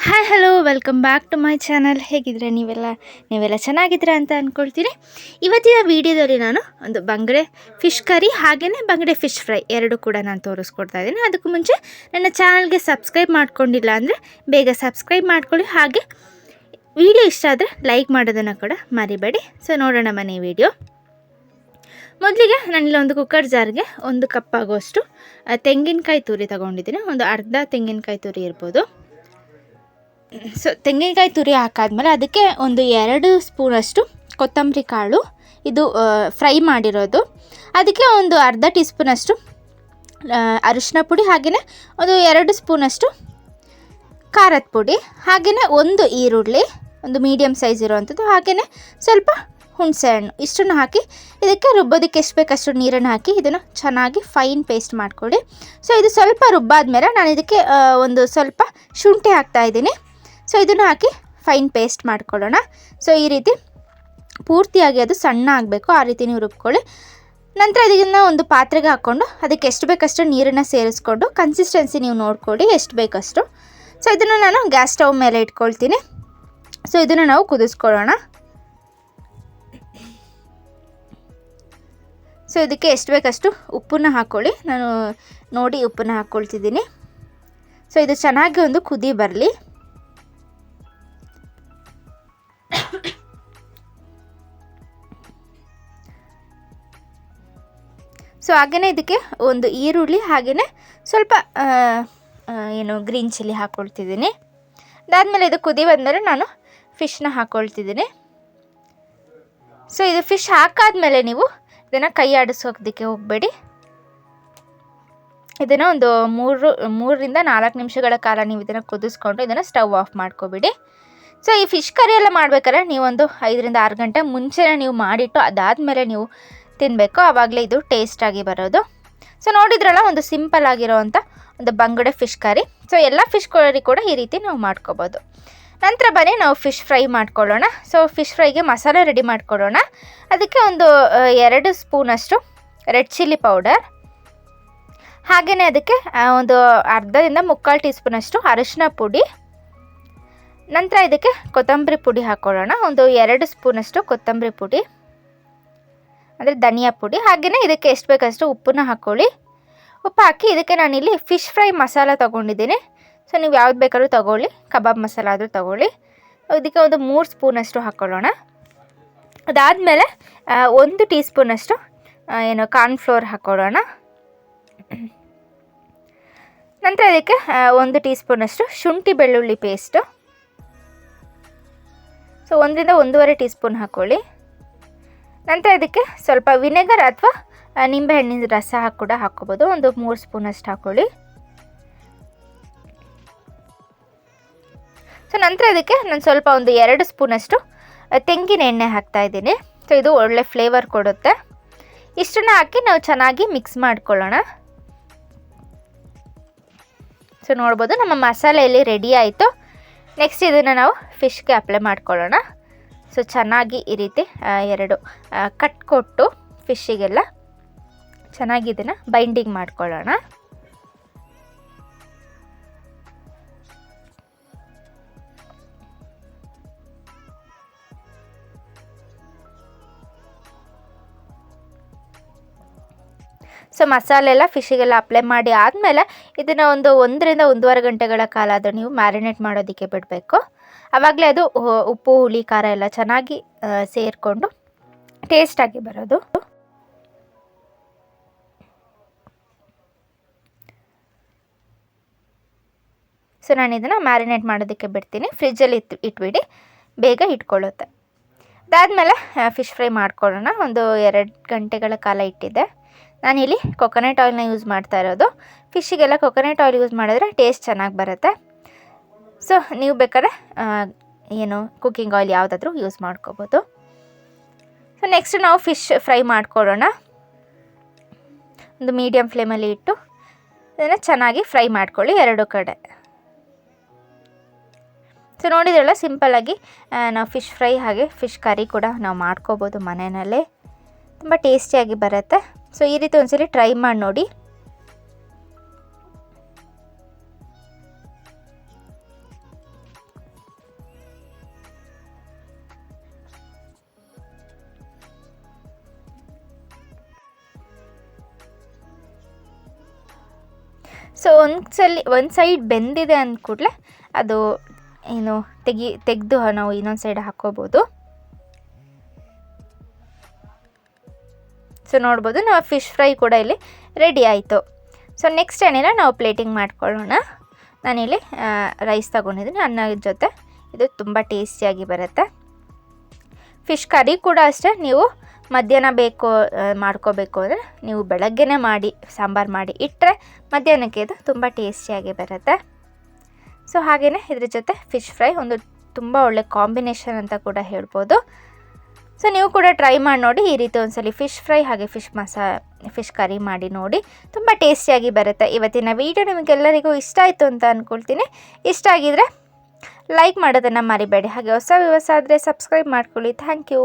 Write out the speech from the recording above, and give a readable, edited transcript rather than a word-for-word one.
Hi hello welcome back to my channel. ಹೇಗಿದ್ರೆ ನೀವೆಲ್ಲ ಚೆನ್ನಾಗಿದ್ದೀರಾ ಅಂತ ಅಂದ್ಕೊಳ್ತೀನಿ. ಇವತ್ತಿನ ವೀಡಿಯೋದಲ್ಲಿ ನಾನು ಒಂದು ಬಂಗಡೆ ಫಿಶ್ ಕರಿ ಹಾಗೆಯೇ ಬಂಗಡೆ ಫಿಶ್ ಫ್ರೈ ಎರಡು ಕೂಡ ನಾನು ತೋರಿಸ್ಕೊಡ್ತಾ ಇದ್ದೀನಿ. ಅದಕ್ಕೂ ಮುಂಚೆ ನನ್ನ ಚಾನಲ್ಗೆ ಸಬ್ಸ್ಕ್ರೈಬ್ ಮಾಡ್ಕೊಂಡಿಲ್ಲ ಅಂದರೆ ಬೇಗ ಸಬ್ಸ್ಕ್ರೈಬ್ ಮಾಡ್ಕೊಳ್ಳಿ. ಹಾಗೆ ವಿಡಿಯೋ ಇಷ್ಟ ಆದರೆ ಲೈಕ್ ಮಾಡೋದನ್ನು ಕೂಡ ಮರಿಬೇಡಿ. ಸೊ ನೋಡೋಣ ಬನ್ನಿ ವಿಡಿಯೋ. ಮೊದಲಿಗೆ ನಾನಿಲ್ಲಿ ಒಂದು ಕುಕ್ಕರ್ ಜಾರ್ಗೆ 1 ಕಪ್ ಆಗೋಷ್ಟು ತೆಂಗಿನಕಾಯಿ ತುರಿ ತೊಗೊಂಡಿದ್ದೀನಿ. ಒಂದು ಅರ್ಧ ತೆಂಗಿನಕಾಯಿ ತುರಿ ಇರ್ಬೋದು. ಸೊ ತೆಂಗಿನಕಾಯಿ ತುರಿ ಹಾಕಾದ್ಮೇಲೆ ಅದಕ್ಕೆ ಒಂದು 2 ಸ್ಪೂನಷ್ಟು ಕೊತ್ತಂಬರಿ ಕಾಳು, ಇದು ಫ್ರೈ ಮಾಡಿರೋದು. ಅದಕ್ಕೆ ಒಂದು ಅರ್ಧ ಟೀ ಸ್ಪೂನಷ್ಟು ಅರಿಶಿನ ಪುಡಿ, ಹಾಗೆಯೇ ಒಂದು 2 ಸ್ಪೂನಷ್ಟು ಖಾರದ ಪುಡಿ, ಹಾಗೆಯೇ ಒಂದು ಈರುಳ್ಳಿ, ಒಂದು ಮೀಡಿಯಮ್ ಸೈಜ್ ಇರೋವಂಥದ್ದು, ಹಾಗೆಯೇ ಸ್ವಲ್ಪ ಹುಣಸೆ ಹಣ್ಣು, ಇಷ್ಟನ್ನು ಹಾಕಿ ಇದಕ್ಕೆ ರುಬ್ಬೋದಕ್ಕೆ ಎಷ್ಟು ಬೇಕಷ್ಟು ನೀರನ್ನು ಹಾಕಿ ಇದನ್ನು ಚೆನ್ನಾಗಿ ಫೈನ್ ಪೇಸ್ಟ್ ಮಾಡಿಕೊಡಿ. ಸೊ ಇದು ಸ್ವಲ್ಪ ರುಬ್ಬಾದ್ಮೇಲೆ ನಾನು ಇದಕ್ಕೆ ಒಂದು ಸ್ವಲ್ಪ ಶುಂಠಿ ಹಾಕ್ತಾಯಿದ್ದೀನಿ. ಸೊ ಇದನ್ನು ಹಾಕಿ ಫೈನ್ ಪೇಸ್ಟ್ ಮಾಡ್ಕೊಳ್ಳೋಣ. ಸೊ ಈ ರೀತಿ ಪೂರ್ತಿಯಾಗಿ ಅದು ಸಣ್ಣ ಆಗಬೇಕು, ಆ ರೀತಿ ನೀವು ರುಬ್ಕೊಳ್ಳಿ. ನಂತರ ಇದನ್ನು ಒಂದು ಪಾತ್ರೆಗೆ ಹಾಕ್ಕೊಂಡು ಅದಕ್ಕೆ ಎಷ್ಟು ಬೇಕಷ್ಟು ನೀರನ್ನು ಸೇರಿಸ್ಕೊಂಡು ಕನ್ಸಿಸ್ಟೆನ್ಸಿ ನೀವು ನೋಡ್ಕೊಳ್ಳಿ ಎಷ್ಟು ಬೇಕಷ್ಟು. ಸೊ ಇದನ್ನು ನಾನು ಗ್ಯಾಸ್ ಸ್ಟವ್ ಮೇಲೆ ಇಟ್ಕೊಳ್ತೀನಿ. ಸೊ ಇದನ್ನು ನಾವು ಕುದಿಸ್ಕೊಳ್ಳೋಣ. ಸೊ ಇದಕ್ಕೆ ಎಷ್ಟು ಬೇಕಷ್ಟು ಉಪ್ಪನ್ನು ಹಾಕ್ಕೊಳ್ಳಿ. ನಾನು ನೋಡಿ ಉಪ್ಪನ್ನು ಹಾಕ್ಕೊಳ್ತಿದ್ದೀನಿ. ಸೊ ಇದು ಚೆನ್ನಾಗಿ ಒಂದು ಕುದಿ ಬರಲಿ. ಸೊ ಹಾಗೆಯೇ ಇದಕ್ಕೆ ಒಂದು ಈರುಳ್ಳಿ, ಹಾಗೆಯೇ ಸ್ವಲ್ಪ ಗ್ರೀನ್ ಚಿಲ್ಲಿ ಹಾಕ್ಕೊಳ್ತಿದ್ದೀನಿ. ಅದಾದಮೇಲೆ ಇದು ಕುದಿ ಬಂದಮೇಲೆ ನಾನು ಫಿಶ್ನ ಹಾಕ್ಕೊಳ್ತಿದ್ದೀನಿ. ಸೊ ಇದು ಫಿಶ್ ಹಾಕಾದ್ಮೇಲೆ ನೀವು ಇದನ್ನು ಕೈ ಆಡಿಸೋದಕ್ಕೆ ಹೋಗಬೇಡಿ. ಇದನ್ನು ಒಂದು 3ರಿಂದ 4 ನಿಮಿಷಗಳ ಕಾಲ ನೀವು ಇದನ್ನು ಕುದಿಸ್ಕೊಂಡು ಇದನ್ನು ಸ್ಟವ್ ಆಫ್ ಮಾಡ್ಕೊಬೇಡಿ. ಸೊ ಈ ಫಿಶ್ ಕರಿ ಎಲ್ಲ ಮಾಡ್ಬೇಕಾದ್ರೆ ನೀವೊಂದು 5ರಿಂದ 6 ಗಂಟೆ ಮುಂಚೆನೇ ನೀವು ಮಾಡಿಟ್ಟು ಅದಾದಮೇಲೆ ನೀವು ತಿನ್ನಬೇಕು, ಆವಾಗಲೇ ಇದು ಟೇಸ್ಟಾಗಿ ಬರೋದು. ಸೊ ನೋಡಿದ್ರಲ್ಲ, ಒಂದು ಸಿಂಪಲ್ ಆಗಿರೋವಂಥ ಒಂದು ಬಂಗಡೆ ಫಿಶ್ ಕರಿ. ಸೊ ಎಲ್ಲ ಫಿಶ್ ಕರಿ ಕೂಡ ಈ ರೀತಿ ನಾವು ಮಾಡ್ಕೋಬೋದು. ನಂತರ ಬನ್ನಿ ನಾವು ಫಿಶ್ ಫ್ರೈ ಮಾಡ್ಕೊಳ್ಳೋಣ. ಸೊ ಫಿಶ್ ಫ್ರೈಗೆ ಮಸಾಲೆ ರೆಡಿ ಮಾಡ್ಕೊಳ್ಳೋಣ. ಅದಕ್ಕೆ ಒಂದು 2 ಸ್ಪೂನಷ್ಟು ರೆಡ್ ಚಿಲ್ಲಿ ಪೌಡರ್, ಹಾಗೆಯೇ ಅದಕ್ಕೆ ಒಂದು ಅರ್ಧದಿಂದ 3/4 ಟೀ ಸ್ಪೂನಷ್ಟು ಅರಿಶಿನ ಪುಡಿ. ನಂತರ ಇದಕ್ಕೆ ಕೊತ್ತಂಬರಿ ಪುಡಿ ಹಾಕ್ಕೊಳ್ಳೋಣ. ಒಂದು 2 ಸ್ಪೂನಷ್ಟು ಕೊತ್ತಂಬರಿ ಪುಡಿ ಅಂದರೆ ಧನಿಯಾ ಪುಡಿ, ಹಾಗೆಯೇ ಇದಕ್ಕೆ ಎಷ್ಟು ಬೇಕಷ್ಟು ಉಪ್ಪನ್ನು ಹಾಕ್ಕೊಳ್ಳಿ. ಉಪ್ಪು ಹಾಕಿ ಇದಕ್ಕೆ ನಾನಿಲ್ಲಿ ಫಿಶ್ ಫ್ರೈ ಮಸಾಲ ತೊಗೊಂಡಿದ್ದೀನಿ. ಸೊ ನೀವು ಯಾವ್ದು ಬೇಕಾದ್ರೂ ತೊಗೊಳ್ಳಿ, ಕಬಾಬ್ ಮಸಾಲ ಆದರೂ ತೊಗೊಳ್ಳಿ. ಇದಕ್ಕೆ ಒಂದು 3 ಸ್ಪೂನಷ್ಟು ಹಾಕ್ಕೊಳ್ಳೋಣ. ಅದಾದಮೇಲೆ 1 ಟೀ ಸ್ಪೂನಷ್ಟು ಕಾರ್ನ್ಫ್ಲೋರ್ ಹಾಕ್ಕೊಳ್ಳೋಣ. ನಂತರ ಇದಕ್ಕೆ 1 ಟೀ ಸ್ಪೂನಷ್ಟು ಶುಂಠಿ ಬೆಳ್ಳುಳ್ಳಿ ಪೇಸ್ಟು. ಸೊ 1ರಿಂದ 1.5 ಟೀ ಸ್ಪೂನ್ ಹಾಕ್ಕೊಳ್ಳಿ. ನಂತರ ಇದಕ್ಕೆ ಸ್ವಲ್ಪ ವಿನೆಗರ್ ಅಥವಾ ನಿಂಬೆಹಣ್ಣಿನ ರಸ ಕೂಡ ಹಾಕ್ಕೋಬೋದು. ಒಂದು 3 ಸ್ಪೂನಷ್ಟು ಹಾಕ್ಕೊಳ್ಳಿ. ಸೊ ನಂತರ ಇದಕ್ಕೆ ನಾನು ಸ್ವಲ್ಪ ಒಂದು 2 ಸ್ಪೂನಷ್ಟು ತೆಂಗಿನ ಎಣ್ಣೆ ಹಾಕ್ತಾಯಿದ್ದೀನಿ. ಸೊ ಇದು ಒಳ್ಳೆ ಫ್ಲೇವರ್ ಕೊಡುತ್ತೆ. ಇಷ್ಟನ್ನು ಹಾಕಿ ನಾವು ಚೆನ್ನಾಗಿ ಮಿಕ್ಸ್ ಮಾಡ್ಕೊಳ್ಳೋಣ. ಸೊ ನೋಡ್ಬೋದು ನಮ್ಮ ಮಸಾಲೆಯಲ್ಲಿ ರೆಡಿ ಆಯಿತು. ನೆಕ್ಸ್ಟ್ ಇದನ್ನು ನಾವು ಫಿಶ್ಗೆ ಅಪ್ಲೈ ಮಾಡ್ಕೊಳ್ಳೋಣ. ಸೊ ಚೆನ್ನಾಗಿ ಈ ರೀತಿ 2 ಕಟ್ ಕೊಟ್ಟು ಫಿಶ್ಶಿಗೆಲ್ಲ ಚೆನ್ನಾಗಿ ಇದನ್ನು ಬೈಂಡಿಂಗ್ ಮಾಡ್ಕೊಳ್ಳೋಣ. ಸೊ ಮಸಾಲೆ ಎಲ್ಲ ಫಿಶ್ಶಿಗೆಲ್ಲ ಅಪ್ಲೈ ಮಾಡಿ ಆದಮೇಲೆ ಇದನ್ನು ಒಂದು 1ರಿಂದ 1.5 ಗಂಟೆಗಳ ಕಾಲ ಅದು ನೀವು ಮ್ಯಾರಿನೇಟ್ ಮಾಡೋದಕ್ಕೆ ಬಿಡಬೇಕು. ಆವಾಗಲೇ ಅದು ಉಪ್ಪು ಹುಳಿ ಖಾರ ಎಲ್ಲ ಚೆನ್ನಾಗಿ ಸೇರಿಕೊಂಡು ಟೇಸ್ಟಾಗಿ ಬರೋದು. ಸೊ ನಾನು ಇದನ್ನು ಮ್ಯಾರಿನೇಟ್ ಮಾಡೋದಕ್ಕೆ ಬಿಡ್ತೀನಿ. ಫ್ರಿಜ್ಜಲ್ಲಿ ಇಟ್ಬಿಡಿ, ಬೇಗ ಇಟ್ಕೊಳ್ಳುತ್ತೆ. ಅದಾದಮೇಲೆ ಫಿಶ್ ಫ್ರೈ ಮಾಡ್ಕೊಳ್ಳೋಣ. ಒಂದು 2 ಗಂಟೆಗಳ ಕಾಲ ಇಟ್ಟಿದ್ದೆ. ನಾನಿಲ್ಲಿ ಕೊಕೊನಟ್ ಆಯಿಲ್ನ ಯೂಸ್ ಮಾಡ್ತಾ ಇರೋದು. ಫಿಶ್ಶಿಗೆಲ್ಲ ಕೊಕೊನಟ್ ಆಯಿಲ್ ಯೂಸ್ ಮಾಡಿದ್ರೆ ಟೇಸ್ಟ್ ಚೆನ್ನಾಗಿ ಬರುತ್ತೆ. ಸೊ ನೀವು ಬೇಕಾದ್ರೆ ಕುಕ್ಕಿಂಗ್ ಆಯಿಲ್ ಯಾವುದಾದ್ರೂ ಯೂಸ್ ಮಾಡ್ಕೋಬೋದು. ಸೊ ನೆಕ್ಸ್ಟ್ ನಾವು ಫಿಶ್ ಫ್ರೈ ಮಾಡ್ಕೊಳ್ಳೋಣ. ಒಂದು ಮೀಡಿಯಮ್ ಫ್ಲೇಮಲ್ಲಿ ಇಟ್ಟು ಇದನ್ನು ಚೆನ್ನಾಗಿ ಫ್ರೈ ಮಾಡ್ಕೊಳ್ಳಿ 2 ಕಡೆ. ಸೊ ನೋಡಿದ್ರಲ್ಲ, ಸಿಂಪಲ್ಲಾಗಿ ನಾವು ಫಿಶ್ ಫ್ರೈ ಹಾಗೆ ಫಿಶ್ ಕರಿ ಕೂಡ ನಾವು ಮಾಡ್ಕೋಬೋದು ಮನೆಯಲ್ಲೇ. ತುಂಬ ಟೇಸ್ಟಿಯಾಗಿ ಬರುತ್ತೆ. ಸೊ ಈ ರೀತಿ ಒಂದ್ಸರಿ ಟ್ರೈ ಮಾಡಿ ನೋಡಿ. ಸೊ ಒಂದು ಸೈಡ್ ಬೆಂದಿದೆ ಅಂದ ಕೂಡಲೇ ಅದು ಏನು ತೆಗೆದು ನಾವು ಇನ್ನೊಂದು ಸೈಡ್ ಹಾಕ್ಕೋಬೋದು. ಸೊ ನೋಡ್ಬೋದು ನಾವು ಫಿಶ್ ಫ್ರೈ ಕೂಡ ಇಲ್ಲಿ ರೆಡಿ ಆಯಿತು. ಸೊ ನೆಕ್ಸ್ಟ್ ಏನಿಲ್ಲ ನಾವು ಪ್ಲೇಟಿಂಗ್ ಮಾಡ್ಕೊಳ್ಳೋಣ. ನಾನಿಲ್ಲಿ ರೈಸ್ ತೊಗೊಂಡಿದ್ದೀನಿ ಅನ್ನದ ಜೊತೆ. ಇದು ತುಂಬ ಟೇಸ್ಟಿಯಾಗಿ ಬರುತ್ತೆ. ಫಿಶ್ ಕರಿ ಕೂಡ ಅಷ್ಟೇ, ನೀವು ಮಧ್ಯಾಹ್ನ ಮಾಡ್ಕೋಬೇಕು ಅಂದರೆ ನೀವು ಬೆಳಗ್ಗೆನೇ ಮಾಡಿ ಸಾಂಬಾರು ಮಾಡಿ ಇಟ್ಟರೆ ಮಧ್ಯಾಹ್ನಕ್ಕೆ ಇದು ತುಂಬ ಟೇಸ್ಟಿಯಾಗಿ ಬರುತ್ತೆ. ಸೊ ಹಾಗೆಯೇ ಇದ್ರ ಜೊತೆ ಫಿಶ್ ಫ್ರೈ ಒಂದು ತುಂಬ ಒಳ್ಳೆ ಕಾಂಬಿನೇಷನ್ ಅಂತ ಕೂಡ ಹೇಳ್ಬೋದು. ಸೊ ನೀವು ಕೂಡ ಟ್ರೈ ಮಾಡಿ ನೋಡಿ. ಈ ರೀತಿ ಒಂದ್ಸಲಿ ಫಿಶ್ ಫ್ರೈ ಹಾಗೆ ಫಿಶ್ ಕರಿ ಮಾಡಿ ನೋಡಿ, ತುಂಬ ಟೇಸ್ಟಿಯಾಗಿ ಬರುತ್ತೆ. ಇವತ್ತಿನ ವೀಡಿಯೋ ನಿಮಗೆಲ್ಲರಿಗೂ ಇಷ್ಟ ಆಯಿತು ಅಂತ ಅಂದ್ಕೊಳ್ತೀನಿ. ಇಷ್ಟ ಆಗಿದರೆ ಲೈಕ್ ಮಾಡೋದನ್ನು ಮರಿಬೇಡಿ. ಹಾಗೆ ಹೊಸ ಆದರೆ ಸಬ್ಸ್ಕ್ರೈಬ್ ಮಾಡ್ಕೊಳ್ಳಿ. Thank you.